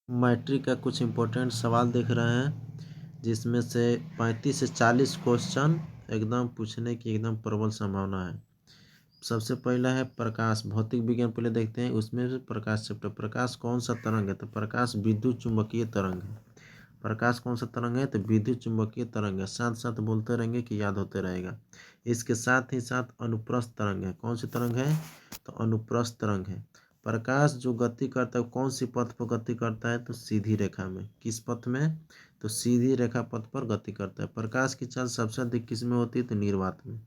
Matric का कुछ important सवाल देख रहे हैं, जिसमें से 35 से 40 क्वेश्चन एकदम पूछने की एकदम प्रबल संभावना है। सबसे पहला है प्रकाश, भौतिक विज्ञान पहले देखते हैं। उसमें से प्रकाश चैप्टर, प्रकाश कौन सा तरंग है? तो प्रकाश विद्युत चुंबकीय तरंग है। प्रकाश कौन सा तरंग है? तो विद्युत चुंबकीय तरंग है। साथ साथ बोलते रहेंगे कि याद होते रहेगा। इसके साथ ही साथ अनुप्रस्थ तरंग है। कौन सी तरंग है? तो अनुप्रस्थ तरंग है। प्रकाश जो गति करता है कौन सी पथ पर गति करता है? तो सीधी रेखा में। किस पथ में? तो सीधी रेखा पथ पर गति करता है। प्रकाश की चाल सबसे अधिक किस में होती है? तो निर्वात में।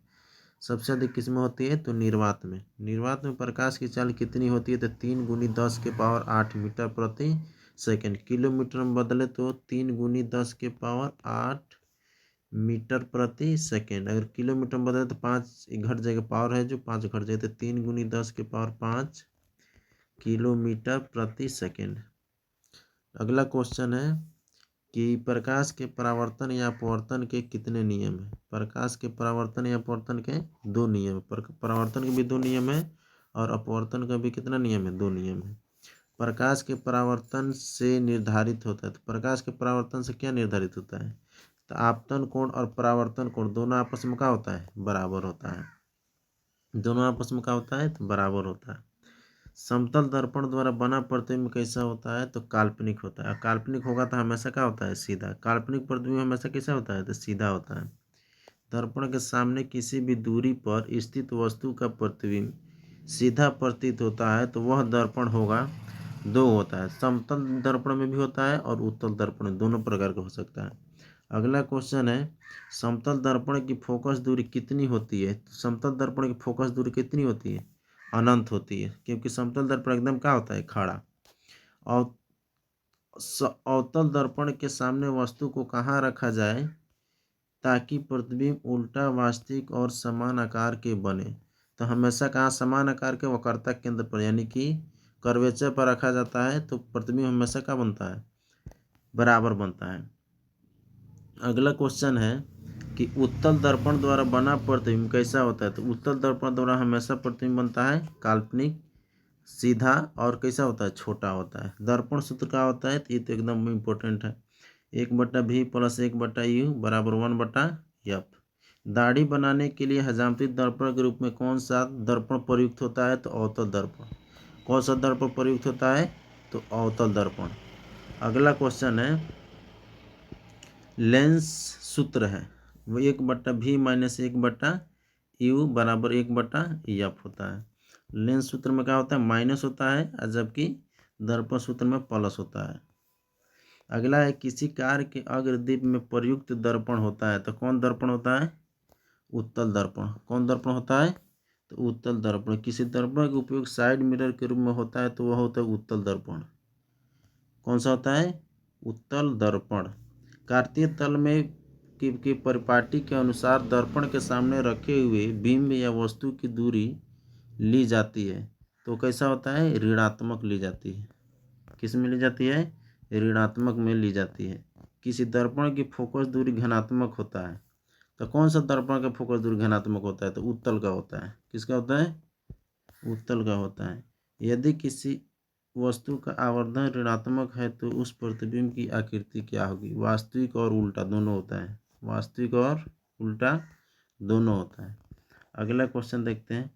सबसे अधिक किस में होती है? तो निर्वात में। निर्वात में प्रकाश की चाल कितनी होती है? तो 3 × 10⁸ मीटर प्रति सेकेंड। किलोमीटर में बदले तो 3 × 10⁸ मीटर प्रति सेकेंड। अगर किलोमीटर में बदले तो 5 घट जाएगा, पावर है जो 5 घट जाएगा, तो 3 × 10⁵ किलोमीटर प्रति सेकेंड। अगला क्वेश्चन है कि प्रकाश के परावर्तन या अपवर्तन के कितने नियम हैं? प्रकाश के परावर्तन या अपवर्तन के 2 नियम है। परावर्तन के भी 2 नियम है और अपवर्तन का भी कितना नियम है? 2 नियम है। प्रकाश के परावर्तन से निर्धारित होता है। तो प्रकाश के परावर्तन से क्या निर्धारित होता है? तो आपतन कोण और परावर्तन कोण दोनों आपस में क्या होता है? बराबर होता है। दोनों आपस में क्या होता है? तो बराबर होता है। समतल दर्पण द्वारा बना प्रतिबिंब कैसा होता है? तो काल्पनिक होता है। काल्पनिक होगा तो हमेशा क्या होता है? सीधा। काल्पनिक प्रतिबिंब हमेशा कैसा होता है? तो सीधा होता है। दर्पण के सामने किसी भी दूरी पर स्थित वस्तु का प्रतिबिंब सीधा प्रतीत होता है तो वह दर्पण होगा। 2 होता है, समतल दर्पण में भी होता है और उत्तल दर्पण में, दोनों प्रकार का हो सकता है। अगला क्वेश्चन है, समतल दर्पण की फोकस दूरी कितनी होती है? समतल दर्पण की फोकस दूरी कितनी होती है? अनंत होती है, क्योंकि समतल दर्पण एकदम क्या होता है? खड़ा। और अवतल दर्पण के सामने वस्तु को कहाँ रखा जाए ताकि प्रतिबिंब उल्टा, वास्तविक और समान आकार के बने? तो हमेशा कहाँ समान आकार के? वक्रता केंद्र पर, यानी कि कर्वेचर पर रखा जाता है तो प्रतिबिंब हमेशा क्या बनता है? बराबर बनता है। अगला क्वेश्चन है कि उत्तल दर्पण द्वारा बना प्रतिबिंब कैसा होता है? तो उत्तल दर्पण द्वारा हमेशा प्रतिबिंब बनता है काल्पनिक, सीधा और कैसा होता है? छोटा होता है। दर्पण सूत्र क्या होता है? तो ये तो एकदम इम्पोर्टेंट है। 1/v + 1/u = 1/f। दाढ़ी बनाने के लिए हजामती दर्पण के रूप में कौन सा दर्पण प्रयुक्त होता है? तो अवतल दर्पण। कौन सा दर्पण प्रयुक्त होता है? तो अवतल दर्पण। अगला क्वेश्चन है, लेंस सूत्र है वो 1/v - 1/u = 1/f होता है। लेंस सूत्र में क्या होता है? माइनस होता है, जबकि दर्पण सूत्र में प्लस होता है। अगला है, किसी कार के अग्रदीप में प्रयुक्त दर्पण होता है तो कौन दर्पण होता है? उत्तल दर्पण। कौन दर्पण होता है? तो उत्तल दर्पण। किसी दर्पण का उपयोग साइड मिरर के रूप में होता है तो वह होता है उत्तल दर्पण। कौन सा होता है? उत्तल दर्पण। कार्तीय तल में की परिपाटी के अनुसार दर्पण के सामने रखे हुए बिंब या वस्तु की दूरी ली जाती है तो कैसा होता है? ऋणात्मक ली जाती है। किस में ली जाती है? ऋणात्मक में ली जाती है। किसी दर्पण की फोकस दूरी धनात्मक होता है तो कौन सा दर्पण का फोकस दूरी धनात्मक होता है? तो उत्तल का होता है। किसका होता है? उत्तल का होता है। यदि किसी वस्तु का आवर्धन ऋणात्मक है तो उस प्रतिबिंब की आकृति क्या होगी? वास्तविक और उल्टा दोनों होता है। वास्तविक और उल्टा दोनों होता है। अगला क्वेश्चन देखते हैं,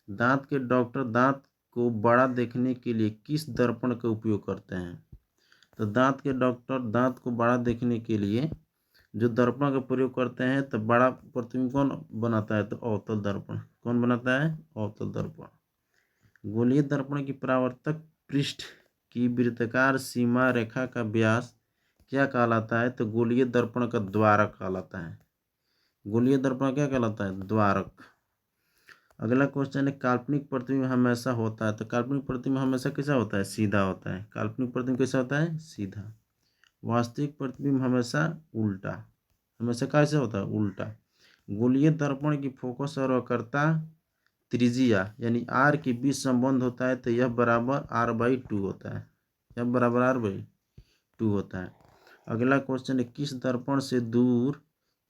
दांत के डॉक्टर दांत को बड़ा देखने के लिए किस दर्पण का उपयोग करते हैं? तो दांत के डॉक्टर दांत को बड़ा देखने के लिए जो दर्पण का प्रयोग करते हैं तो बड़ा प्रतिबिंब कौन बनाता है? तो अवतल दर्पण। कौन बनाता है? अवतल दर्पण। गोलीय दर्पण की परावर्तक पृष्ठ की वृत्ताकार सीमा रेखा का व्यास क्या कहलाता है? तो गोलीय दर्पण का द्वारक कहलाता है। गोलीय दर्पण क्या कहलाता है? द्वारक। अगला क्वेश्चन है, काल्पनिक प्रतिबिंब हमेशा होता है तो काल्पनिक प्रतिबिंब हमेशा कैसा होता है? सीधा होता है। काल्पनिक प्रतिबिंब कैसा होता है? सीधा। वास्तविक प्रतिबिंब हमेशा उल्टा। हमेशा कैसे होता है? उल्टा। गोलीय दर्पण की फोकस और वक्रता त्रिज्या यानी r के बीच संबंध होता है तो यह बराबर r/2 होता है। यह बराबर r/2 होता है। अगला क्वेश्चन है, किस दर्पण से दूर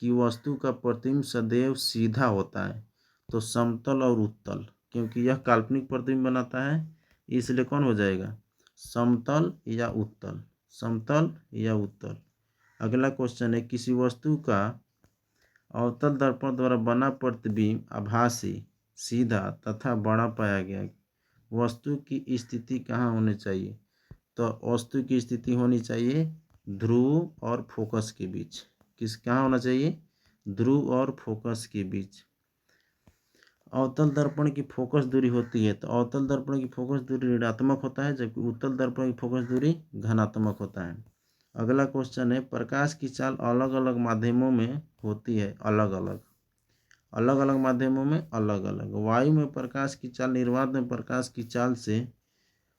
की वस्तु का प्रतिबिंब सदैव सीधा होता है? तो समतल और उत्तल, क्योंकि यह काल्पनिक प्रतिबिंब बनाता है इसलिए कौन हो जाएगा? समतल या उत्तल। समतल या उत्तल। अगला क्वेश्चन है किसी वस्तु का अवतल दर्पण द्वारा बना प्रतिबिंब आभासी, सीधा तथा बड़ा पाया गया। वस्तु की स्थिति कहाँ होनी चाहिए? तो वस्तु की स्थिति होनी चाहिए ध्रुव और फोकस के बीच। कहाँ होना चाहिए? ध्रुव और फोकस के बीच। अवतल दर्पण की फोकस दूरी होती है तो अवतल दर्पण की फोकस दूरी ऋणात्मक होता है, जबकि उत्तल दर्पण की फोकस दूरी धनात्मक होता है। अगला क्वेश्चन है प्रकाश की चाल अलग अलग माध्यमों में होती है अलग अलग माध्यमों में अलग अलग। वायु में प्रकाश की चाल निर्वात में प्रकाश की चाल से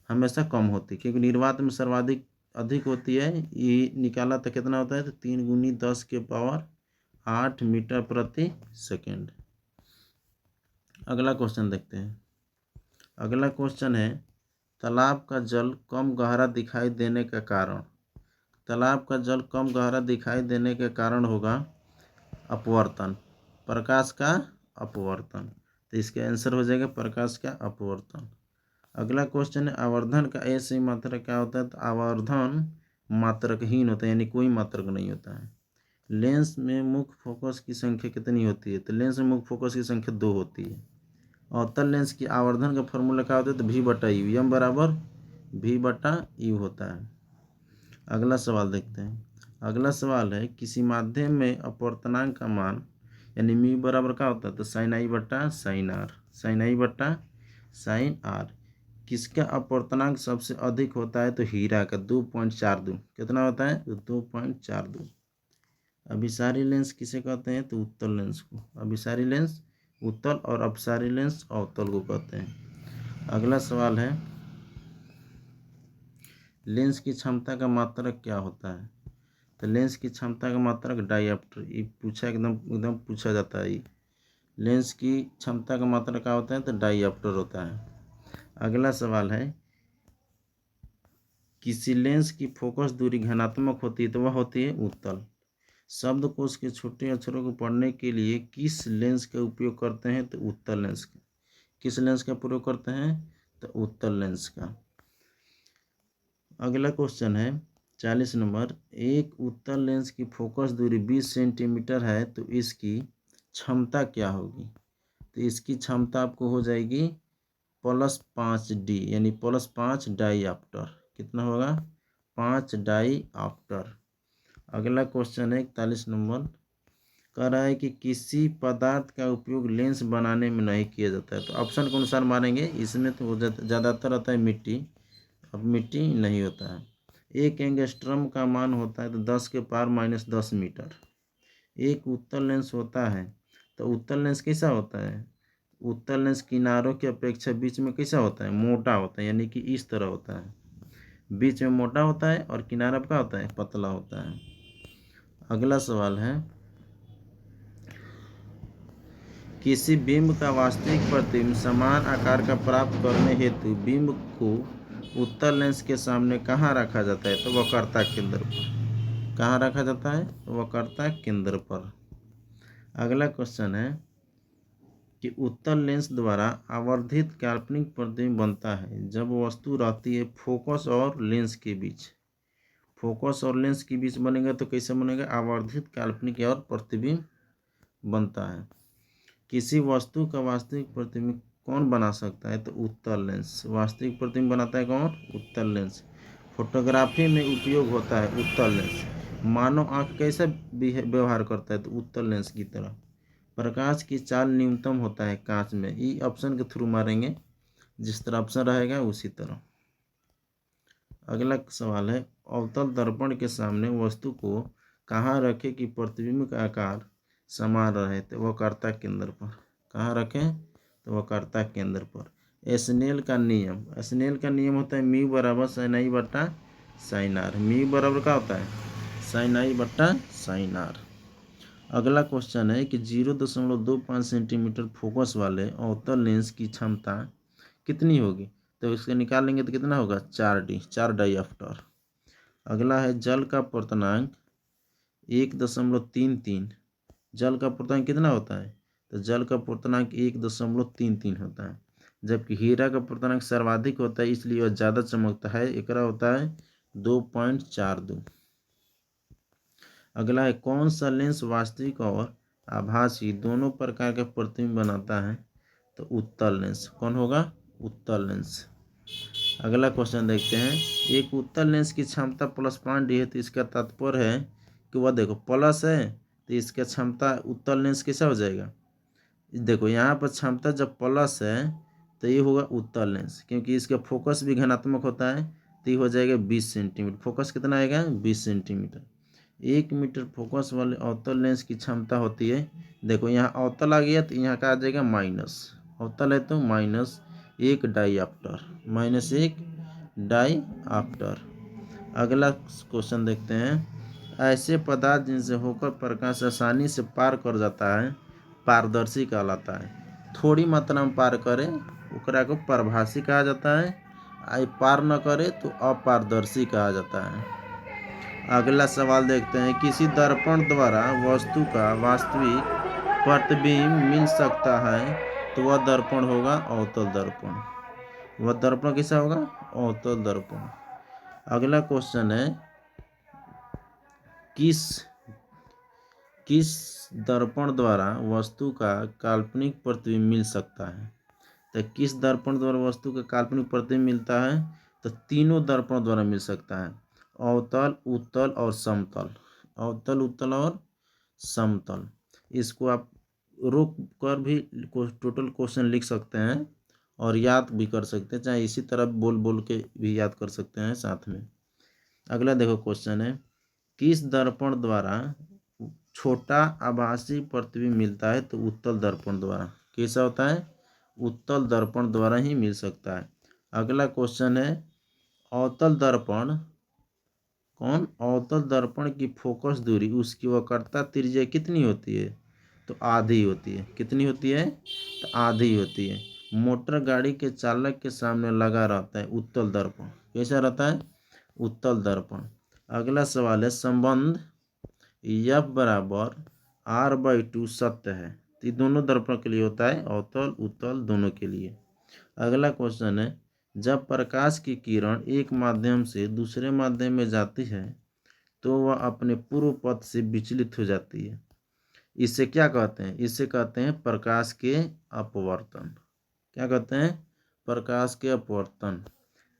हमेशा कम होती है, क्योंकि निर्वात में सर्वाधिक अधिक होती है। ये निकाला तो कितना होता है? तो 3 × 10⁸ मीटर प्रति सेकेंड। अगला क्वेश्चन देखते हैं। अगला क्वेश्चन है तालाब का जल कम गहरा दिखाई देने का कारण। तालाब का जल कम गहरा दिखाई देने के कारण होगा अपवर्तन, प्रकाश का अपवर्तन। तो इसका आंसर हो जाएगा प्रकाश का अपवर्तन। अगला क्वेश्चन है आवर्धन का सही मात्रक क्या होता है? तो आवर्धन मात्रकहीन होता है, यानी कोई मात्रक नहीं होता है। लेंस में मुख्य फोकस की संख्या कितनी होती है? तो लेंस में मुख्य फोकस की संख्या 2 होती है। अवतल लेंस की आवर्धन का फॉर्मूला क्या होता है? तो V/U, M बराबर V/U होता है। अगला सवाल देखते हैं। अगला सवाल है किसी माध्यम में अपवर्तनांक का मान यानी मी बराबर क्या होता है? तो sin I/sin R। किसका अपवर्तनांक सबसे अधिक होता है? तो हीरा का 2.42। कितना होता है? तो 2.42। अभिसारी लेंस किसे कहते हैं? तो उत्तल लेंस को। अभिसारी लेंस उत्तल और अपसारी लेंस अवतल को कहते हैं। अगला सवाल है लेंस की क्षमता का मात्रक क्या होता है? तो लेंस की क्षमता का मात्रक डायऑप्टर। ये पूछा एकदम पूछा जाता है। लेंस की क्षमता का मात्रक क्या होता है? तो डायऑप्टर होता है। अगला सवाल है किसी लेंस की फोकस दूरी धनात्मक होती है तो वह होती है उत्तल। शब्दकोश के छोटे अक्षरों को पढ़ने के लिए किस लेंस का उपयोग करते हैं? तो उत्तल लेंस का। किस लेंस का प्रयोग करते हैं? तो उत्तल लेंस का। अगला क्वेश्चन है 40 नंबर। एक उत्तल लेंस की फोकस दूरी 20 सेंटीमीटर है तो इसकी क्षमता क्या होगी? तो इसकी क्षमता आपको हो जाएगी +5D, यानी +5 डाईऑप्टर। कितना होगा? 5 डाईऑप्टर। अगला क्वेश्चन है 41 नंबर। कह रहा है कि किसी पदार्थ का उपयोग लेंस बनाने में नहीं किया जाता है। तो ऑप्शन के अनुसार मारेंगे। इसमें तो ज़्यादातर आता है मिट्टी, अब मिट्टी नहीं होता है। एक एंगस्ट्रम का मान होता है तो 10⁻⁻10 मीटर। एक उत्तल लेंस होता है तो उत्तल लेंस कैसा होता है? उत्तल लेंस किनारों की अपेक्षा बीच में कैसा होता है? मोटा होता है, यानी कि इस तरह होता है। बीच में मोटा होता है और किनारा क्या होता है? पतला होता है। अगला सवाल है किसी बिंब का वास्तविक प्रतिबिंब समान आकार का प्राप्त करने हेतु बिंब को उत्तल लेंस के सामने कहाँ रखा जाता है? तो वक्रता केंद्र पर। कहाँ रखा जाता है? वक्रता केंद्र पर। अगला क्वेश्चन है कि उत्तल लेंस द्वारा आवर्धित काल्पनिक प्रतिबिंब बनता है जब वस्तु रहती है फोकस और लेंस के बीच। फोकस और लेंस के बीच बनेगा तो कैसे बनेगा? आवर्धित काल्पनिक और प्रतिबिंब बनता है। किसी वस्तु का वास्तविक प्रतिबिंब कौन बना सकता है? तो उत्तल लेंस। वास्तविक प्रतिबिंब बनाता है कौन? उत्तल लेंस। फोटोग्राफी में उपयोग होता है उत्तल लेंस। मानव आँख कैसा व्यवहार करता है? तो उत्तल लेंस की तरह। प्रकाश की चाल न्यूनतम होता है कांच में। ये ऑप्शन के थ्रू मारेंगे, जिस तरह ऑप्शन रहेगा उसी तरह। अगला सवाल है अवतल दर्पण के सामने वस्तु को कहाँ रखें कि प्रतिबिंब का आकार समान रहे? तो वक्रता केंद्र पर। कहाँ रखें? तो वक्रता केंद्र पर। स्नेल का नियम। स्नेल का नियम होता है म्यू बराबर sin I/sin R। म्यू बराबर क्या होता है? sin I/sin R। अगला क्वेश्चन है कि 0.25 सेंटीमीटर फोकस वाले अवतल लेंस की क्षमता कितनी होगी? तो इसको निकाल लेंगे तो कितना होगा? 4D, 4 डाईऑप्टर। अगला है जल का पूर्णांक 1.33। जल का पूर्णांक कितना होता है? तो जल का पूर्णांक 1.33 होता है, जबकि हीरा का पूर्णांक सर्वाधिक होता है, इसलिए वह ज़्यादा चमकता है। एकरा होता है 2.42। अगला है कौन सा लेंस वास्तविक और आभासी दोनों प्रकार के प्रतिबिंब बनाता है? तो उत्तल लेंस। कौन होगा? उत्तल लेंस। अगला क्वेश्चन देखते हैं। एक उत्तल लेंस की क्षमता +5D है तो इसका तात्पर्य है कि वह देखो प्लस है तो इसका क्षमता उत्तल लेंस कैसा हो जाएगा? देखो यहाँ पर क्षमता जब प्लस है तो ये होगा उत्तल लेंस, क्योंकि इसका फोकस भी धनात्मक होता है तो ये हो जाएगा 20 सेंटीमीटर। फोकस कितना आएगा? 20 सेंटीमीटर। 1 मीटर फोकस वाले अवतल लेंस की क्षमता होती है, देखो यहाँ अवतल आ गया तो यहाँ का आ जाएगा माइनस, अवतल है तो -1 डाईआप्टर, -1 डाईआप्टर। अगला क्वेश्चन देखते हैं। ऐसे पदार्थ जिनसे होकर प्रकाश आसानी से पार कर जाता है पारदर्शी कहलाता है। थोड़ी मात्रा में पार करे ओकरा को पारभासी कहा जाता है, आई पार न करे तो अपारदर्शी कहा जाता है। अगला सवाल देखते हैं। किसी दर्पण द्वारा वस्तु का वास्तविक प्रतिबिंब मिल सकता है तो वह दर्पण होगा अवतल दर्पण। वह दर्पण कैसा होगा? अवतल दर्पण। अगला क्वेश्चन है किस दर्पण द्वारा वस्तु का काल्पनिक प्रतिबिंब मिल सकता है? तो किस दर्पण द्वारा वस्तु का काल्पनिक प्रतिबिंब मिलता है? तो तीनों दर्पण द्वारा मिल सकता है, अवतल, उत्तल और समतल। अवतल, उत्तल और समतल। इसको आप रोक कर भी टोटल क्वेश्चन लिख सकते हैं और याद भी कर सकते हैं, चाहे इसी तरह बोल बोल के भी याद कर सकते हैं साथ में। अगला देखो क्वेश्चन है। किस दर्पण द्वारा छोटा आभासी प्रतिबिंब मिलता है? तो उत्तल दर्पण द्वारा। कैसा होता है? उत्तल दर्पण द्वारा ही मिल सकता है। अगला क्वेश्चन है अवतल दर्पण अवतल दर्पण की फोकस दूरी उसकी वक्रता त्रिज्या कितनी होती है? तो आधी होती है। कितनी होती है? तो आधी होती है। मोटर गाड़ी के चालक के सामने लगा रहता है उत्तल दर्पण। कैसा रहता है? उत्तल दर्पण। अगला सवाल है संबंध F बराबर R/2 सत्य है? तो ये दोनों दर्पण के लिए होता है, अवतल उत्तल दोनों के लिए। अगला क्वेश्चन है जब प्रकाश की किरण एक माध्यम से दूसरे माध्यम में जाती है तो वह अपने पूर्व पथ से विचलित हो जाती है। इसे क्या कहते हैं? इसे कहते हैं प्रकाश के अपवर्तन। क्या कहते हैं? प्रकाश के अपवर्तन।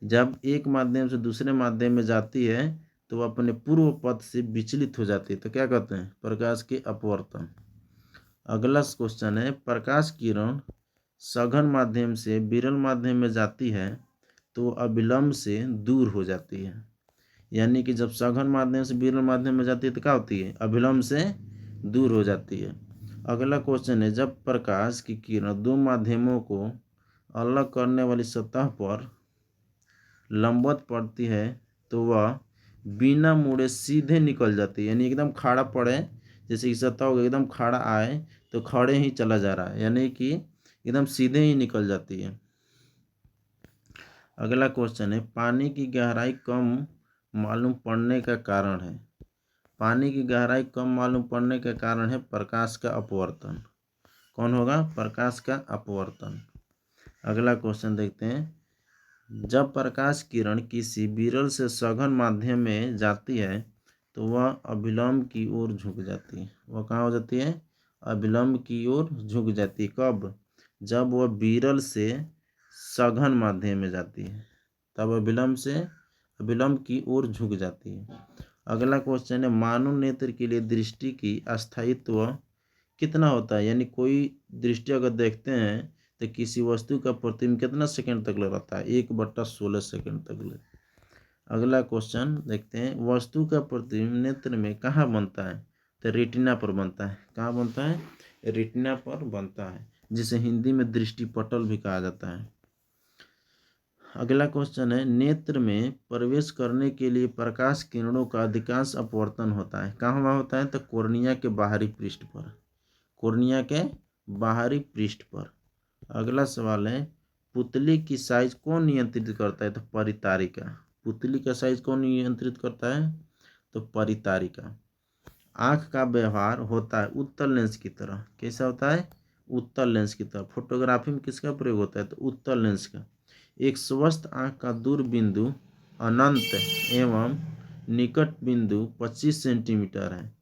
जब एक माध्यम से दूसरे माध्यम में जाती है तो वह अपने पूर्व पथ से विचलित हो जाती है, तो क्या कहते हैं? प्रकाश के अपवर्तन। अगला क्वेश्चन है प्रकाश किरण सघन माध्यम से विरल माध्यम में जाती है तो अविलंब से दूर हो जाती है। यानी कि जब सघन माध्यम से विरल माध्यम में जाती है तो क्या होती है? अविलंब से दूर हो जाती है। अगला क्वेश्चन है जब प्रकाश की किरण दो माध्यमों को अलग करने वाली सतह पर लंबवत पड़ती है तो वह बिना मुड़े सीधे निकल जाती है। यानी एकदम खड़ा पड़े, जैसे कि सतह होगा एकदम खड़ा आए तो खड़े ही चला जा रहा है, यानी कि एकदम सीधे ही निकल जाती है। अगला क्वेश्चन है पानी की गहराई कम मालूम पड़ने का कारण है? पानी की गहराई कम मालूम पड़ने का कारण है प्रकाश का अपवर्तन। कौन होगा? प्रकाश का अपवर्तन। अगला क्वेश्चन देखते हैं जब प्रकाश किरण किसी विरल से सघन माध्यम में जाती है तो वह अभिलंब की ओर झुक जाती है। वह कहाँ हो जाती है? अभिलंब की ओर झुक जाती है। कब? जब वह विरल से सघन माध्यम में जाती है तब अभिलंब की ओर झुक जाती है। अगला क्वेश्चन है मानव नेत्र के लिए दृष्टि की अस्थायित्व कितना होता है? यानी कोई दृष्टि अगर देखते हैं तो किसी वस्तु का प्रतिबिंब कितना सेकंड तक रहता है? 1/16 सेकंड तक ले। अगला क्वेश्चन देखते हैं वस्तु का प्रतिबिंब नेत्र में कहाँ बनता है? तो रेटिना पर बनता है। कहाँ बनता है? रेटिना पर बनता है, जिसे हिंदी में दृष्टिपटल भी कहा जाता है। अगला क्वेश्चन है नेत्र में प्रवेश करने के लिए प्रकाश किरणों का अधिकांश अपवर्तन होता है। कहाँ होता है? तो कॉर्निया के बाहरी पृष्ठ पर। कॉर्निया के बाहरी पृष्ठ पर। अगला सवाल है पुतली की साइज कौन नियंत्रित करता है? तो परितारिका। पुतली का साइज कौन नियंत्रित करता है? तो परितारिका। आँख का व्यवहार होता है उत्तल लेंस की तरह। कैसा होता है? उत्तल लेंस की तरह। फोटोग्राफी में किसका प्रयोग होता है? तो उत्तल लेंस का। एक स्वस्थ आँख का दूरबिंदु अनंत एवं निकट बिंदु 25 सेंटीमीटर है।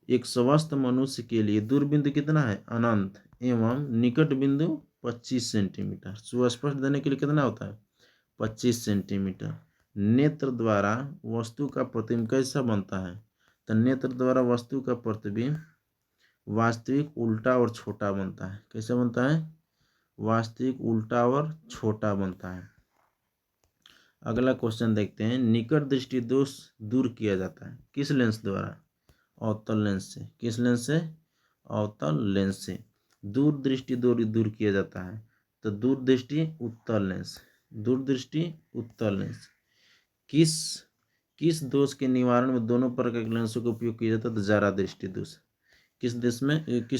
एक स्वस्थ मनुष्य के लिए दूर बिंदु कितना है? अनंत एवं निकट बिंदु 25 सेंटीमीटर। सुस्पष्ट देने के लिए कितना होता है? 25 सेंटीमीटर। नेत्र द्वारा वस्तु का प्रतिबिंब कैसा बनता है? तो नेत्र द्वारा वस्तु का प्रतिबिंब वास्तविक उल्टा और छोटा बनता है। कैसे बनता है? वास्तविक उल्टा और छोटा बनता है। अगला क्वेश्चन देखते हैं। निकट दृष्टि दोष दूर किया जाता है किस लेंस द्वारा? अवतल लेंस से। किस लेंस से? अवतल लेंस से। दूर दृष्टि दूर किया जाता है तो दूर दृष्टि उत्तल लेंस। दूर दृष्टि उत्तल लेंस। किस दोष के निवारण में दोनों प्रकार के लेंसों का उपयोग किया जाता है? तो जारा दृष्टि दोष। किस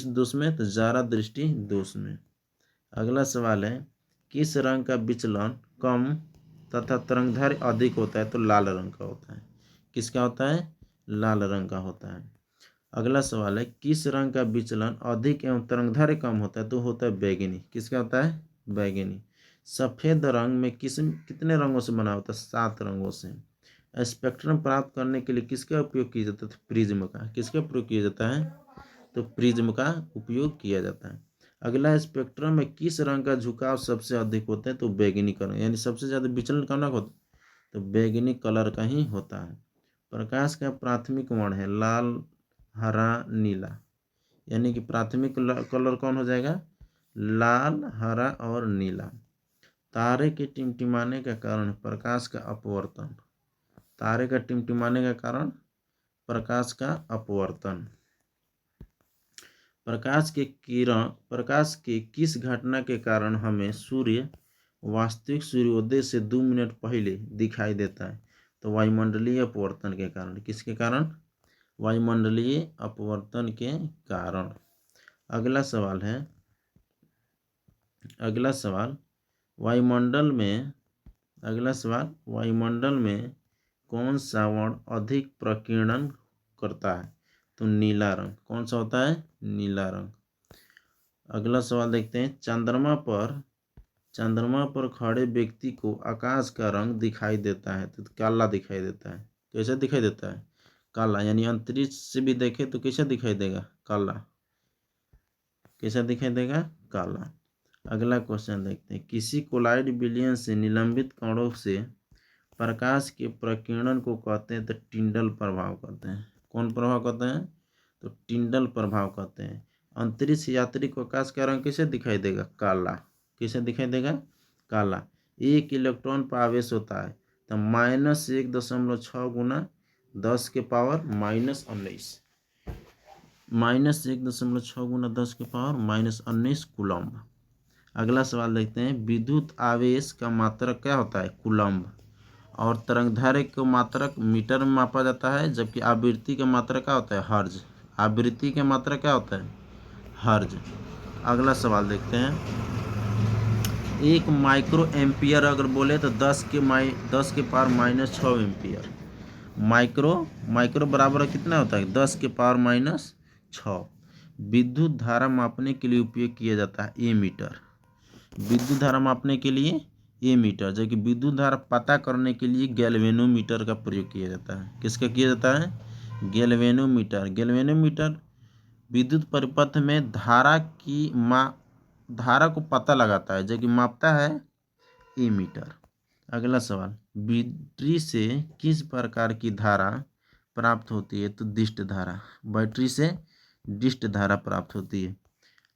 दोष में? तो जारा दृष्टि दोष में। अगला सवाल है। किस रंग का विचलन कम तथा तरंगदैर्घ्य अधिक होता है? तो लाल रंग का होता है। किसका होता है? लाल रंग का होता है। अगला सवाल है। किस रंग का विचलन अधिक एवं तरंगदैर्घ्य कम होता है? तो होता है बैगनी। किसका होता है? बैगनी। सफेद रंग में कितने रंगों से बना होता है? 7 रंगों से। स्पेक्ट्रम प्राप्त करने के लिए किसका उपयोग किया जाता है? प्रिज्म का। किसका प्रयोग किया जाता है? तो प्रिज्म का उपयोग किया जाता है। अगला स्पेक्ट्रम में किस रंग का झुकाव सबसे अधिक होता है? तो बैगनी कलर, यानी सबसे ज़्यादा विचलन कौन होता है? तो बैगनी कलर का ही होता है। प्रकाश का प्राथमिक वर्ण है लाल, हरा, नीला, यानी कि प्राथमिक कलर कौन हो जाएगा? लाल, हरा और नीला। तारे के टिमटिमाने का कारण प्रकाश का अपवर्तन। तारे का टिमटिमाने का कारण प्रकाश का अपवर्तन। प्रकाश के किस घटना के कारण हमें सूर्य वास्तविक सूर्योदय से 2 मिनट पहले दिखाई देता है? तो वायुमंडलीय अपवर्तन के कारण। किसके कारण? वायुमंडलीय अपवर्तन के कारण। अगला सवाल वायुमंडल में कौन सा वर्ण अधिक प्रकीर्णन करता है? तो नीला रंग। कौन सा होता है? नीला रंग। अगला सवाल देखते हैं। चंद्रमा पर खड़े व्यक्ति को आकाश का रंग दिखाई देता है तो काला दिखाई देता है। कैसे दिखाई देता है? काला, यानी अंतरिक्ष से भी देखे तो कैसा दिखाई देगा? काला। कैसा दिखाई देगा? काला। अगला क्वेश्चन देखते हैं। किसी कोलाइड विलयन से निलंबित कणों से प्रकाश के प्रकीर्णन को कहते हैं तो टिंडल प्रभाव कहते हैं। कौन प्रभाव कहते हैं? तो टिंडल प्रभाव कहते हैं। अंतरिक्ष यात्री को आकाश का रंग कैसे दिखाई देगा? काला। कैसे दिखाई देगा? काला। 1 इलेक्ट्रॉन पर आवेश होता है तो -1.6 गुना 10 के पावर -19। -1.6 गुना 10 के पावर -19 कूलम्ब। अगला सवाल देखते हैं। विद्युत आवेश का मात्रक क्या होता है? कूलम्ब। और तरंगदैर्घ्य को मात्रक मीटर में मापा जाता है, जबकि आवृत्ति का मात्रक क्या होता है? हर्ज। आवृत्ति का मात्रक क्या होता है? हर्ज। अगला सवाल देखते हैं। 1 माइक्रो एम्पियर अगर बोले तो 10 के पावर -6 एम्पियर। माइक्रो बराबर कितना होता है? 10 के पावर -6। विद्युत धारा मापने के लिए उपयोग किया जाता है एमीटर। विद्युत धारा मापने के लिए एमीटर, जबकि विद्युत धारा पता करने के लिए गैल्वेनोमीटर का प्रयोग किया जाता है। किसका किया जाता है? गैल्वेनोमीटर। गैल्वेनोमीटर विद्युत परिपथ में धारा को पता लगाता है, जबकि मापता है एमीटर। अगला सवाल। बैटरी से किस प्रकार की धारा प्राप्त होती है? तो दिष्ट धारा। बैटरी से दिष्ट धारा प्राप्त होती है।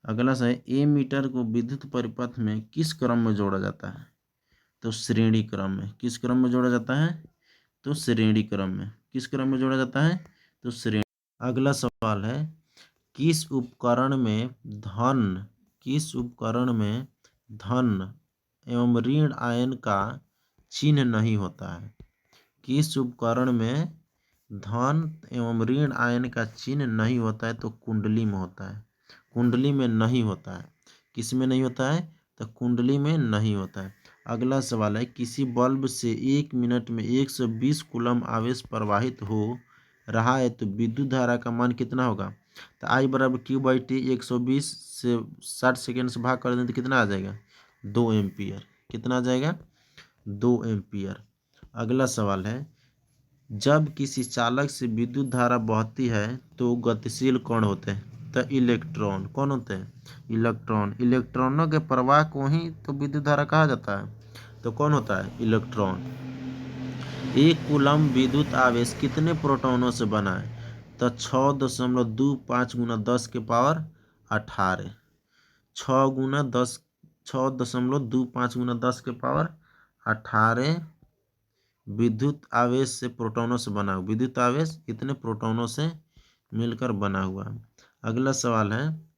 अगला सवाल। एमीटर को विद्युत परिपथ में किस क्रम में जोड़ा जाता है? तो श्रेणी क्रम में। किस क्रम में जोड़ा जाता है? तो श्रेणी क्रम में। किस क्रम में जोड़ा जाता है? तो श्रेणी। अगला सवाल है। किस उपकरण में धन एवं ऋण आयन का चिन्ह नहीं होता है? किस उपकरण में धन एवं ऋण आयन का चिन्ह नहीं होता है? तो कुंडली में होता है। कुंडली में नहीं होता है। किस में नहीं होता है? तो कुंडली में नहीं होता है। अगला सवाल है। किसी बल्ब से 1 मिनट में 120 कूलम्ब आवेश प्रवाहित हो रहा है तो विद्युत धारा का मान कितना होगा? तो I बराबर Q/T। 120 से 60 सेकेंड से भाग कर दें तो कितना आ जाएगा? 2 एम्पियर। कितना आ जाएगा? 2 एम्पियर। अगला सवाल है, जब किसी चालक से विद्युत धारा बहती है तो गतिशील कौन होते हैं? तो इलेक्ट्रॉन। कौन होते हैं? इलेक्ट्रॉन। इलेक्ट्रॉनों के प्रवाह को ही तो विद्युत धारा कहा जाता है। तो कौन होता है? इलेक्ट्रॉन। 1 कूलम्ब विद्युत आवेश कितने प्रोटॉनों से बना है? तो 6.25 गुना 10 के पावर 18। 6.25 गुना 10 के पावर 18 विद्युत आवेश से प्रोटॉनों से बना हुआ। विद्युत आवेश इतने प्रोटॉनों से मिलकर बना हुआ है। अगला सवाल है,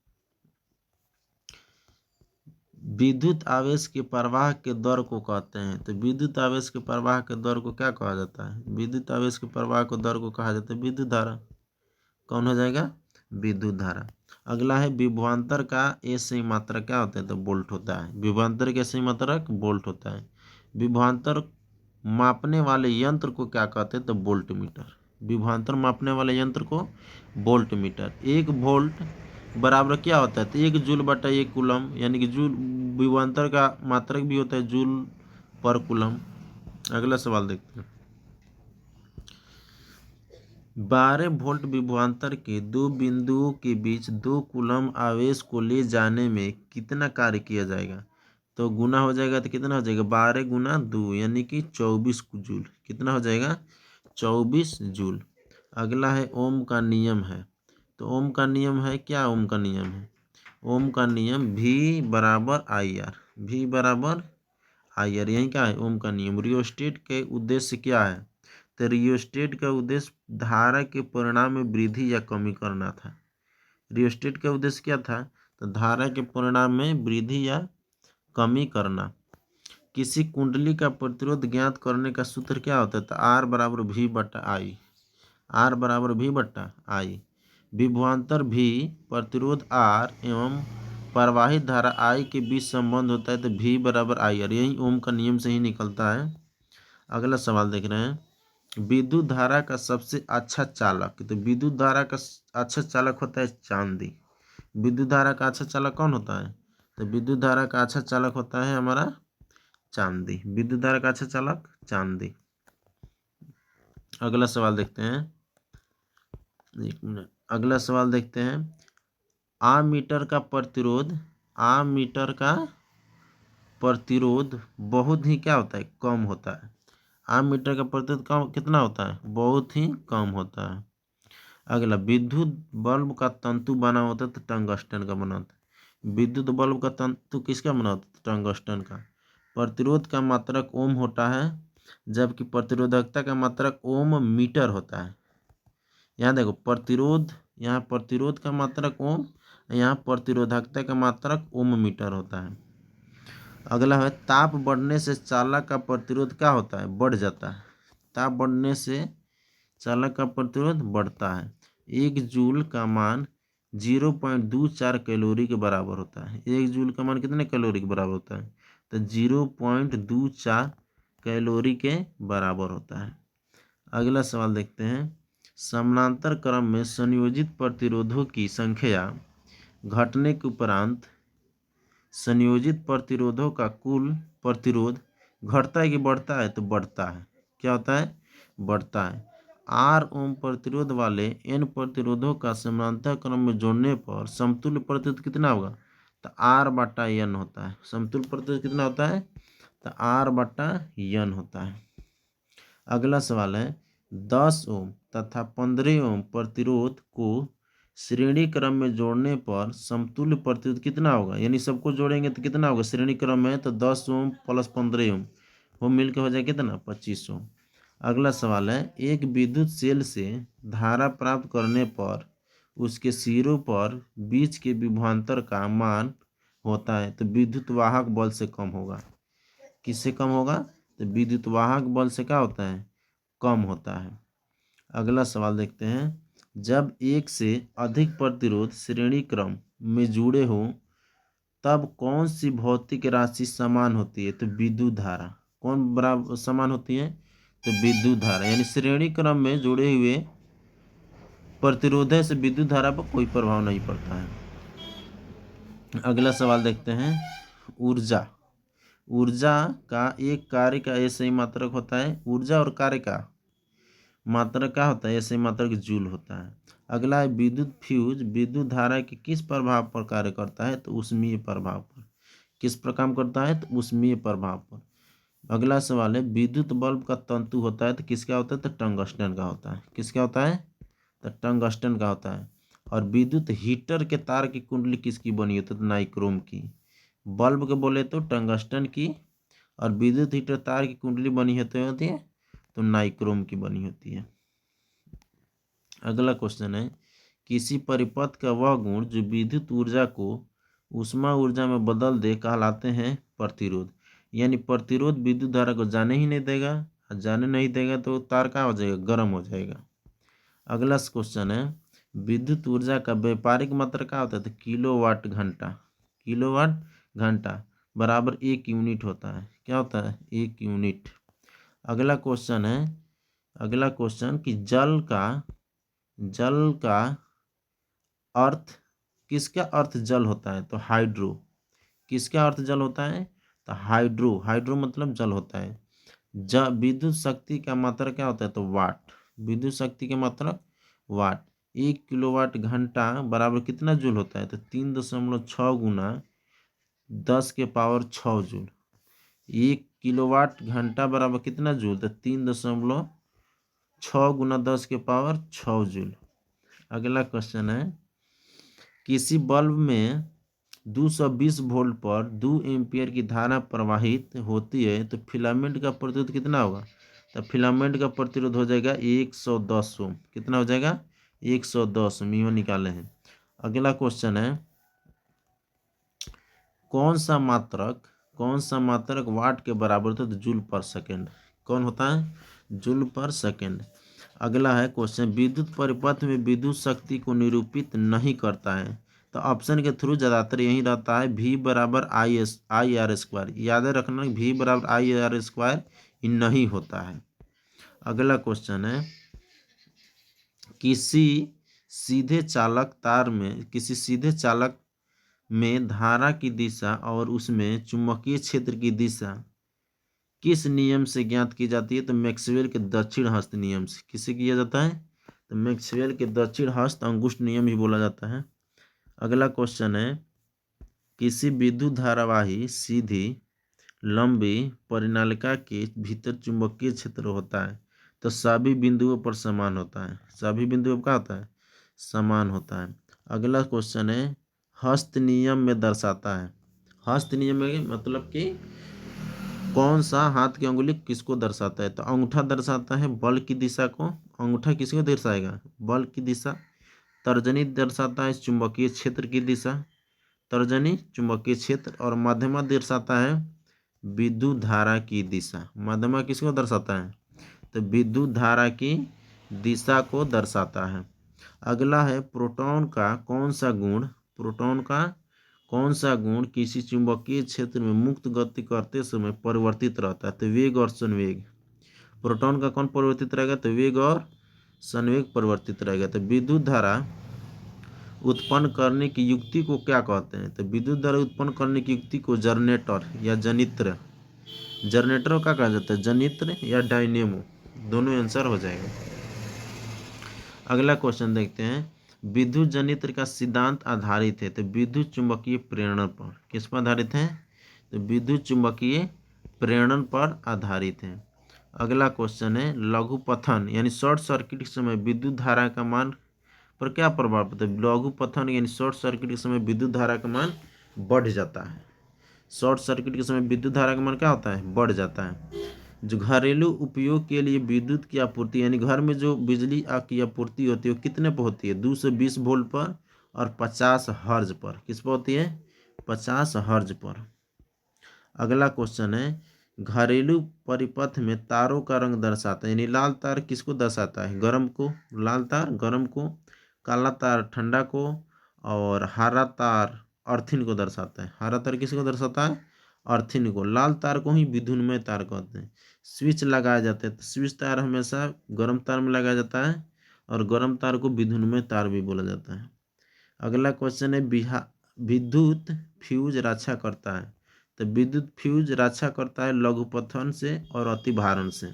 विद्युत आवेश के प्रवाह के दर को कहते हैं। तो विद्युत आवेश के प्रवाह के दर को क्या कहा जाता है? विद्युत आवेश के प्रवाह के दर को कहा जाता है विद्युत धारा। कौन हो जाएगा? विद्युत धारा। अगला है, विभवांतर का एसआई मात्रक क्या होता है? तो वोल्ट होता है। विभवांतर का एसआई मात्रक वोल्ट होता है। विभवांतर मापने वाले यंत्र को क्या कहते हैं? तो वोल्ट मीटर। विभवांतर मापने वाले यंत्र को वोल्ट मीटर। 1 वोल्ट बराबर क्या होता है? तो 1 जूल बटा 1 कूलम, यानी कि जूल विभवांतर का मात्रक भी होता है जूल पर कूलम। अगला सवाल देखते हैं, 12 वोल्ट विभवांतर के 2 बिंदुओं के बीच 2 कूलम आवेश को ले जाने में कितना कार्य किया जाएगा? तो गुना हो जाएगा तो कितना हो जाएगा? 12 गुना 2 यानी कि 24 जूल। कितना हो जाएगा? 24 जूल। अगला है, ओम का नियम है। तो ओम का नियम है क्या? ओम का नियम है, ओम का नियम V बराबर आई आर। V बराबर आई आर, यही क्या है? ओम का नियम। रियोस्टेट के उद्देश्य क्या है? तो रियोस्टेट का उद्देश्य धारा के परिणाम में वृद्धि या कमी करना था। रियोस्टेट का उद्देश्य क्या था? तो धारा के परिणाम में वृद्धि या कमी करना। किसी कुंडली का प्रतिरोध ज्ञात करने का सूत्र क्या होता है? तो R बराबर V बटा आई। R बराबर V बटा आई। विभवांतर V, प्रतिरोध R एवं प्रवाहित धारा I के बीच संबंध होता है तो V बराबर आई आर। यही ओम का नियम से ही निकलता है। अगला सवाल देख रहे हैं, विद्युत धारा का सबसे अच्छा चालक। तो विद्युत धारा का अच्छा चालक होता है चांदी। विद्युत धारा का अच्छा चालक कौन होता है? तो विद्युत धारा का अच्छा चालक होता है हमारा चांदी। विद्युत धारा का अच्छा चालक चांदी। अगला सवाल देखते हैं, 1 मिनट। अगला सवाल देखते हैं, आमीटर का प्रतिरोध, आमीटर का प्रतिरोध बहुत ही क्या होता है? कम होता है। आमीटर का प्रतिरोध कम कितना होता है? बहुत ही कम होता है। अगला, विद्युत बल्ब का तंतु बना होता है तो टंगस्टन का बना होता है। विद्युत बल्ब का तंतु किसका बना होता है? टंगस्टन का। प्रतिरोध का मात्रक ओम होता है, जबकि प्रतिरोधकता का मात्रक ओम मीटर होता है। यहाँ देखो, प्रतिरोध, यहाँ प्रतिरोध का मात्रक ओम, यहाँ प्रतिरोधकता का मात्रक ओम मीटर होता है। अगला है, ताप बढ़ने से चालक का प्रतिरोध क्या होता है? बढ़ जाता है। ताप बढ़ने से चालक का प्रतिरोध बढ़ता है। 1 जूल का मान 0.24 कैलोरी के बराबर होता है। 1 जूल का मान कितने कैलोरी के बराबर होता है? तो 0.24 कैलोरी के बराबर होता है। अगला सवाल देखते हैं, समानांतर क्रम में संयोजित प्रतिरोधों की संख्या घटने के उपरांत संयोजित प्रतिरोधों का कुल प्रतिरोध घटता है कि बढ़ता है? तो बढ़ता है। क्या होता है? बढ़ता है। R ओम प्रतिरोध वाले N प्रतिरोधों का समानांतर क्रम में जोड़ने पर समतुल्य प्रतिरोध कितना होगा? तो R बटा N होता है। समतुल्य प्रतिरोध कितना होता है? तो R बटा N होता है। अगला सवाल है, 10 ओम तथा 15 ओम प्रतिरोध को श्रेणी क्रम में जोड़ने पर समतुल्य प्रतिरोध कितना होगा? यानी सबको जोड़ेंगे तो कितना होगा? श्रेणी क्रम में तो 10 ओम प्लस 15 ओम, वो मिलकर हो जाए कितना? 25 ओम। अगला सवाल है, एक विद्युत सेल से धारा प्राप्त करने पर उसके सिरों पर बीच के विभवांतर का मान होता है तो विद्युत वाहक बल से कम होगा। किससे कम होगा? तो विद्युत वाहक बल से क्या होता है? कम होता है। अगला सवाल देखते हैं, जब एक से अधिक प्रतिरोध श्रेणी क्रम में जुड़े हों तब कौन सी भौतिक राशि समान होती है? तो विद्युत धारा। कौन बराबर समान होती है? तो विद्युत धारा। यानी श्रेणी क्रम में जुड़े हुए प्रतिरोध से विद्युत धारा पर कोई प्रभाव नहीं पड़ता है। अगला सवाल देखते हैं, ऊर्जा। ऊर्जा का एक कार्य का ऐसे ही मात्रक होता है। ऊर्जा और कार्य का मात्रक क्या होता है? ऐसे ही मात्रक जूल होता है। अगला है विद्युत फ्यूज विद्युत धारा के किस प्रभाव पर कार्य करता है? तो ऊष्मीय प्रभाव पर। किस पर काम करता है? तो ऊष्मीय प्रभाव पर। अगला सवाल है विद्युत बल्ब का तंतु होता है तो किसका होता है? तो टंगस्टन का होता है। किसका होता है? तो टंगस्टन का होता है। और विद्युत हीटर के तार की कुंडली किसकी बनी होती है? तो नाइक्रोम की। बल्ब के बोले तो टंगस्टन की, और विद्युत हीटर तार की कुंडली बनी होती है तो नाइक्रोम की बनी होती है। अगला क्वेश्चन है किसी परिपथ का वह गुण जो विद्युत ऊर्जा को ऊष्मा ऊर्जा में बदल दे कहलाते हैं प्रतिरोध। यानी प्रतिरोध विद्युत धारा को जाने ही नहीं देगा, और जाने नहीं देगा तो तार क्या हो जाएगा? गर्म हो जाएगा। अगला क्वेश्चन है विद्युत ऊर्जा का व्यापारिक मात्रा क्या होता है? तो किलोवाट घंटा। किलोवाट घंटा बराबर 1 यूनिट होता है। क्या होता है? 1 यूनिट। अगला क्वेश्चन कि जल का अर्थ किसका अर्थ जल होता है? तो हाइड्रो। किसका अर्थ जल होता है? तो हाइड्रो। हाइड्रो मतलब जल होता है। विद्युत शक्ति का मात्रा क्या होता है? तो वाट। विद्युत शक्ति का मात्रा वाट। 1 किलोवाट घंटा बराबर कितना जूल होता है? तो 3.6 गुना 10 के पावर 6 जूल। 1 किलोवाट घंटा बराबर कितना जूल? तो 3.6 गुना 10 के पावर 6 जूल। अगला क्वेश्चन है किसी बल्ब में 220 वोल्ट पर 2 एम्पियर की धारा प्रवाहित होती है तो फिलामेंट का प्रतिरोध कितना होगा? तो फिलामेंट का प्रतिरोध हो जाएगा 110 ओम। कितना हो जाएगा? 110 ओम। ये निकाले हैं। अगला क्वेश्चन है कौन सा मात्रक वाट के बराबर होता है? तो जूल पर सेकेंड। कौन होता है? जूल पर सेकेंड। अगला है क्वेश्चन विद्युत परिपथ में विद्युत शक्ति को निरूपित नहीं करता है। तो ऑप्शन के थ्रू ज़्यादातर यही रहता है V बराबर आई आर स्क्वायर। याद रखना V बराबर आई आर स्क्वायर ही नहीं होता है। अगला क्वेश्चन है किसी सीधे चालक में धारा की दिशा और उसमें चुंबकीय क्षेत्र की दिशा किस नियम से ज्ञात की जाती है? तो मैक्सवेल के दक्षिण हस्त नियम से। किससे किया जाता है? तो मैक्सवेल के दक्षिण हस्त अंगुष्ठ नियम ही बोला जाता है। अगला क्वेश्चन है किसी विद्युत धारावाही सीधी लंबी परिनालिका के भीतर चुंबकीय क्षेत्र होता है तो सभी बिंदुओं पर समान होता है। सभी बिंदुओं पर क्या होता है? समान होता है। अगला क्वेश्चन है हस्त नियम में दर्शाता है। हस्त नियम में मतलब कि कौन सा हाथ की अंगुली किसको दर्शाता है? तो अंगूठा दर्शाता है बल की दिशा को। अंगूठा किसको दर्शाएगा? बल की दिशा। तर्जनी दर्शाता है चुंबकीय क्षेत्र की दिशा। तर्जनी चुंबकीय क्षेत्र। और मध्यमा दर्शाता है विद्युत धारा की दिशा। मध्यमा किसको दर्शाता है? तो विद्युत धारा की दिशा को दर्शाता है। अगला है प्रोटॉन का कौन सा गुण किसी चुंबकीय क्षेत्र में मुक्त गति करते समय परिवर्तित रहता है? तो वेग और संवेग। प्रोटॉन का कौन परिवर्तित रहेगा? तो वेग और संवेग परिवर्तित रहेगा। तो विद्युत धारा उत्पन्न करने की युक्ति को क्या कहते हैं? तो विद्युत धारा उत्पन्न करने की युक्ति को जनरेटर या जनित्र। जनरेटर को क्या कहा जाता है? जनित्र या डायनेमो। दोनों आंसर हो जाएगा। अगला क्वेश्चन देखते हैं विद्युत जनित्र का सिद्धांत आधारित है तो विद्युत चुंबकीय प्रेरण पर। किस पर आधारित है? तो विद्युत चुंबकीय प्रेरण पर आधारित है। अगला क्वेश्चन है लघुपथन यानी शॉर्ट सर्किट के समय विद्युत धारा का मान पर क्या प्रभाव पड़ता है? लघुपथन यानी शॉर्ट सर्किट के समय विद्युत धारा का मान बढ़ जाता है। शॉर्ट सर्किट के समय विद्युत धारा का मान क्या होता है? बढ़ जाता है। जो घरेलू उपयोग के लिए विद्युत की आपूर्ति यानी घर में जो बिजली की आपूर्ति होती है वो कितने पर होती है? 220 वोल्ट पर और 50 हर्ज पर। किस पर होती है? 50 हर्ज पर। अगला क्वेश्चन है घरेलू परिपथ में तारों का रंग दर्शाता है यानी लाल तार किसको दर्शाता है? गर्म को। लाल तार गर्म को, काला तार ठंडा को, और हरा तार अर्थिन को दर्शाता है। हरा तार किसको दर्शाता है? अर्थिन को। लाल तार को ही विद्युन्मय तार कहते हैं। स्विच लगाए जाते हैं तो स्विच तार हमेशा गर्म तार में लगाया जाता है और गर्म तार को विद्युन्मय तार भी बोला जाता है। अगला क्वेश्चन है विद्युत फ्यूज रक्षा करता है तो विद्युत फ्यूज रक्षा करता है लघुपथन से और अति भारण से।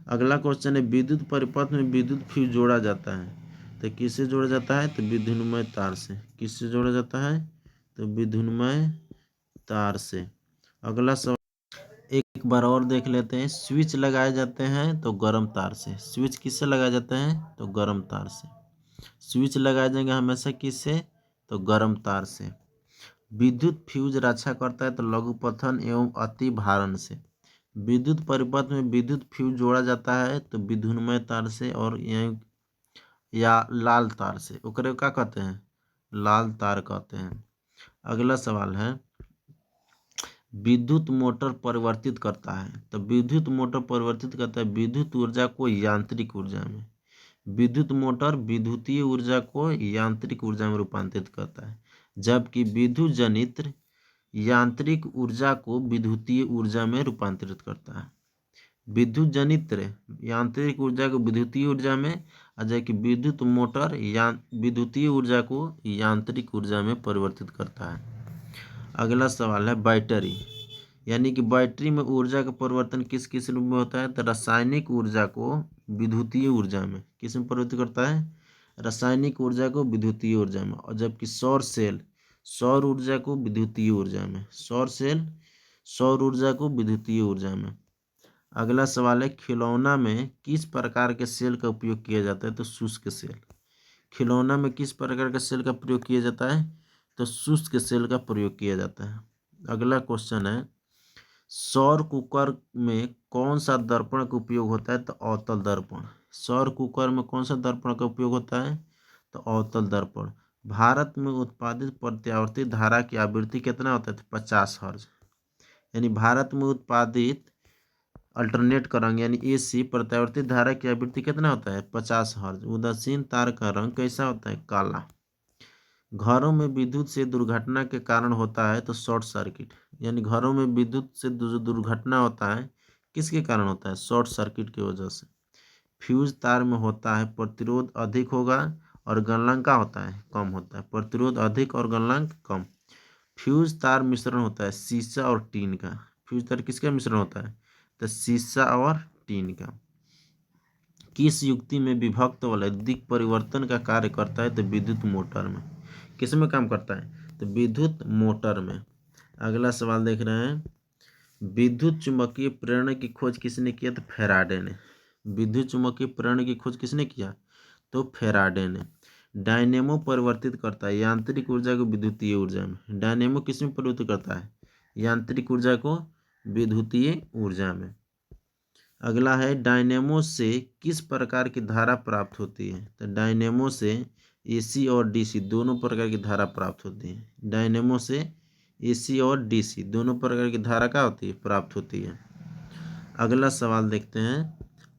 अगला क्वेश्चन है विद्युत परिपथ में विद्युत फ्यूज जोड़ा जाता है तो किससे जोड़ा जाता है? तो विद्युन्मय तार से। किससे जोड़ा जाता है? तो विद्युन्मय तार से। अगला सवाल एक बार और देख लेते हैं। स्विच लगाए जाते हैं तो गर्म तार से। स्विच किससे लगाए जाते हैं? तो गर्म तार से। स्विच लगाए जाएंगे हमेशा किससे? तो गर्म तार से। विद्युत फ्यूज रक्षा करता है तो लघुपथन एवं अति भारण से। विद्युत परिपथ में विद्युत फ्यूज जोड़ा जाता है तो विद्युन्मय तार से और या लाल तार से। ओकरे क्या कहते हैं? लाल तार कहते हैं। अगला सवाल है विद्युत मोटर परिवर्तित करता है तो विद्युत मोटर परिवर्तित करता है विद्युत ऊर्जा को यांत्रिक ऊर्जा में। विद्युत मोटर विद्युतीय ऊर्जा को यांत्रिक ऊर्जा में रूपांतरित करता है, जबकि विद्युत जनित्र यांत्रिक ऊर्जा को विद्युतीय ऊर्जा में रूपांतरित करता है। विद्युत जनित्र यांत्रिक ऊर्जा को विद्युतीय ऊर्जा में और जबकि विद्युत मोटर विद्युतीय ऊर्जा को यांत्रिक ऊर्जा में परिवर्तित करता है। अगला सवाल है बैटरी, यानी कि बैटरी में ऊर्जा का परिवर्तन किस किस रूप में होता है? तो रासायनिक ऊर्जा को विद्युतीय ऊर्जा में। किस में परिवर्तित करता है? रासायनिक ऊर्जा को विद्युतीय ऊर्जा में। और जबकि सौर सेल सौर ऊर्जा को विद्युतीय ऊर्जा में। सौर सेल सौर ऊर्जा को विद्युतीय ऊर्जा में। अगला सवाल है खिलौना में किस प्रकार के सेल का उपयोग किया जाता है? तो शुष्क सेल। खिलौना में किस प्रकार के सेल का प्रयोग किया जाता है? तो शुष्क सेल का प्रयोग किया जाता है। अगला क्वेश्चन है सौर कुकर में कौन सा दर्पण का उपयोग होता है? तो अवतल दर्पण। सौर कुकर में कौन सा दर्पण का उपयोग होता है? तो अवतल दर्पण। भारत में उत्पादित प्रत्यावर्ती धारा की आवृत्ति कितना होता है? तो 50 हर्ज। यानी भारत में उत्पादित अल्टरनेट करंट यानी AC प्रत्यावर्ती धारा की आवृत्ति कितना होता है? 50 हर्ज। उदासीन तार का रंग कैसा होता है? काला। घरों में विद्युत से दुर्घटना के कारण होता है तो शॉर्ट सर्किट। यानी घरों में विद्युत से जो दुर्घटना होता है किसके कारण होता है? शॉर्ट सर्किट की वजह से। फ्यूज तार में होता है प्रतिरोध अधिक होगा और गलनांक का होता है कम होता है। प्रतिरोध अधिक और गलनांक कम। फ्यूज तार मिश्रण होता है शीशा और टीन का। फ्यूज तार किसका मिश्रण होता है? तो शीशा और टीन का। किस युक्ति में विभक्त वैद्युतिक परिवर्तन का कार्य करता है? तो विद्युत मोटर में। किस में काम करता है? तो विद्युत मोटर में। अगला सवाल देख रहे हैं विद्युत चुम्बकीय प्रेरण की खोज किसने किया? तो फैराडे ने। विद्युत चुम्बकीय प्रेरण की खोज किसने किया? तो फैराडे ने। डायनेमो परिवर्तित करता है यांत्रिक ऊर्जा को विद्युतीय ऊर्जा में। डायनेमो किस में परिवर्तित करता है? यांत्रिक ऊर्जा को विद्युतीय ऊर्जा में। अगला है डायनेमो से किस प्रकार की धारा प्राप्त होती है? तो डायनेमो से AC और DC दोनों प्रकार की धारा प्राप्त होती है। डायनेमो से AC और DC दोनों प्रकार की धारा का होती है? प्राप्त होती है। अगला सवाल देखते हैं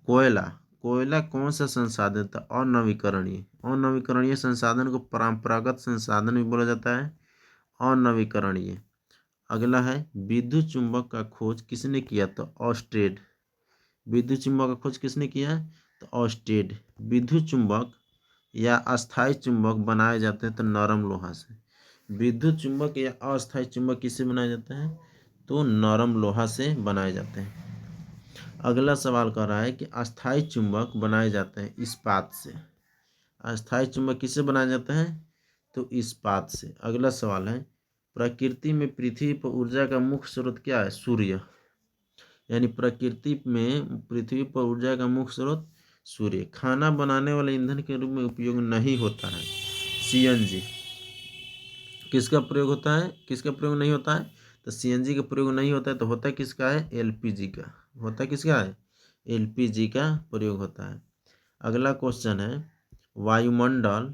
कोयला। कोयला कौन सा संसाधन था? अनवीकरणीय। अनवीकरणीय संसाधन को परंपरागत संसाधन भी बोला जाता है। अनवीकरणीय। अगला है विद्युत चुंबक का खोज किसने किया? तो ऑस्टेड। विद्युत चुंबक का खोज किसने किया? तो ऑस्टेड। विद्युत चुंबक या अस्थायी चुंबक बनाए जाते हैं तो नरम लोहा से। विद्युत चुंबक या अस्थायी चुंबक किससे बनाए जाते हैं? तो नरम लोहा से बनाए जाते हैं। अगला सवाल कह रहा है कि अस्थायी चुंबक बनाए जाते हैं इस्पात से। अस्थायी चुंबक किससे बनाए जाते हैं? तो इस्पात से। अगला सवाल है प्रकृति में पृथ्वी पर ऊर्जा का मुख्य स्रोत क्या है? सूर्य। यानी प्रकृति में पृथ्वी पर ऊर्जा का मुख्य स्रोत सूर्य। खाना बनाने वाले ईंधन के रूप में उपयोग नहीं होता है CNG। किसका प्रयोग होता है? किसका प्रयोग नहीं होता है? तो CNG का प्रयोग नहीं होता है तो होता किसका है? LPG का। होता किसका है? LPG का प्रयोग होता है। अगला क्वेश्चन है वायुमंडल।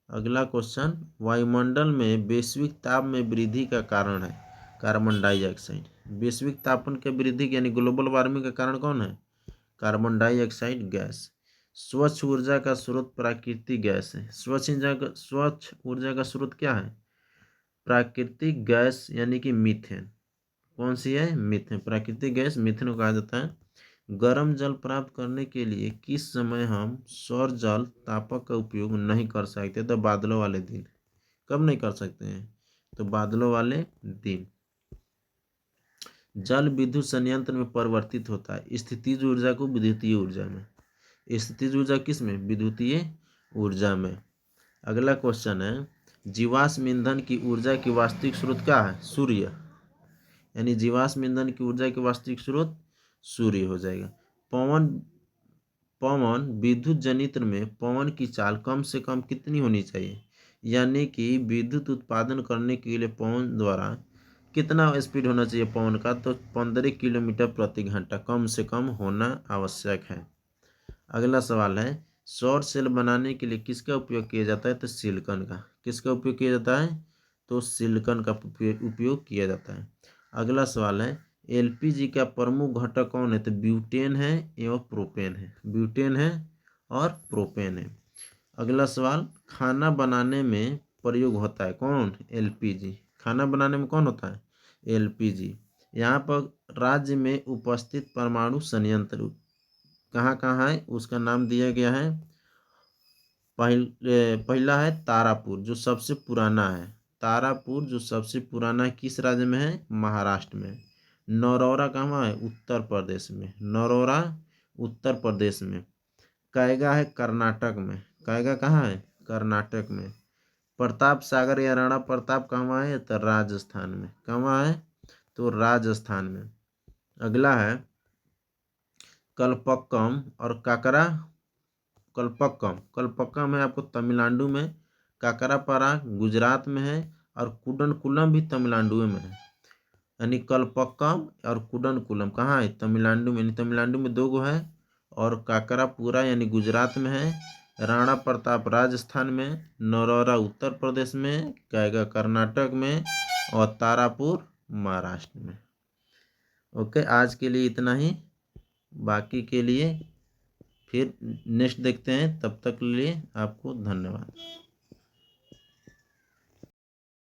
अगला क्वेश्चन वायुमंडल में वैश्विक ताप में वृद्धि का कारण है कार्बन डाइऑक्साइड। वैश्विक तापमान के वृद्धि यानी ग्लोबल वार्मिंग का कारण कौन है? Carbon dioxide gas. स्वच्छ ऊर्जा का स्रोत प्राकृतिक गैस है। स्वच्छ ऊर्जा का स्रोत क्या है? प्राकृतिक गैस यानी कि मीथेन। कौन सी है? मीथेन। प्राकृतिक गैस मीथेन को कहा जाता है। गर्म जल प्राप्त करने के लिए किस समय हम सौर जल तापक का उपयोग नहीं कर सकते? तो बादलों वाले दिन। कब नहीं कर सकते हैं? तो बादलों वाले दिन। जल विद्युत संयंत्र में परिवर्तित होता है स्थितिज ऊर्जा को विद्युतीय ऊर्जा में। स्थितिज ऊर्जा किस में? विद्युतीय ऊर्जा में। अगला क्वेश्चन है जीवाश्म ईंधन की ऊर्जा की वास्तविक स्रोत क्या है? सूर्य। यानी जीवाश्म ईंधन की ऊर्जा की वास्तविक स्रोत सूर्य हो जाएगा। पवन विद्युत जनित्र में पवन की चाल कम से कम कितनी होनी चाहिए? यानी कि विद्युत उत्पादन करने के लिए पवन द्वारा कितना स्पीड होना चाहिए पवन का? तो 15 किलोमीटर प्रति घंटा कम से कम होना आवश्यक है। अगला सवाल है सौर सेल बनाने के लिए किसका उपयोग किया जाता है? तो सिलिकॉन का। किसका उपयोग किया जाता है? तो सिलिकॉन का उपयोग किया जाता है। अगला सवाल है एलपीजी का प्रमुख घटक कौन है? तो ब्यूटेन है एवं प्रोपेन है। ब्यूटेन है और प्रोपेन है। अगला सवाल खाना बनाने में प्रयोग होता है कौन? एलपीजी। खाना बनाने में कौन होता है? एलपीजी। यहाँ पर राज्य में उपस्थित परमाणु संयंत्र कहाँ कहाँ है उसका नाम दिया गया है। पहला है तारापुर जो सबसे पुराना है। तारापुर जो सबसे पुराना है किस राज्य में है? महाराष्ट्र में। नरोरा कहाँ है? उत्तर प्रदेश में। नरोरा उत्तर प्रदेश में। कैगा है कर्नाटक में। कैगा कहाँ है? कर्नाटक में। प्रताप सागर या राणा प्रताप कहाँ है? तो राजस्थान में। कहाँ है? तो राजस्थान में। अगला है कलपक्कम और काकरा। कलपक्कम है आपको तमिलनाडु में, काकरापारा गुजरात में है और कुडनकुलम भी तमिलनाडु में है। यानी कलपक्कम और कुडनकुलम कहाँ है? तमिलनाडु में। यानी तमिलनाडु में 2 गो है और काकरापुरा यानी गुजरात में है, राणा प्रताप राजस्थान में, नरोरा उत्तर प्रदेश में, कैगा कर्नाटक में और तारापुर महाराष्ट्र में। ओके, आज के लिए इतना ही। बाकी के लिए फिर नेक्स्ट देखते हैं। तब तक के लिए आपको धन्यवाद।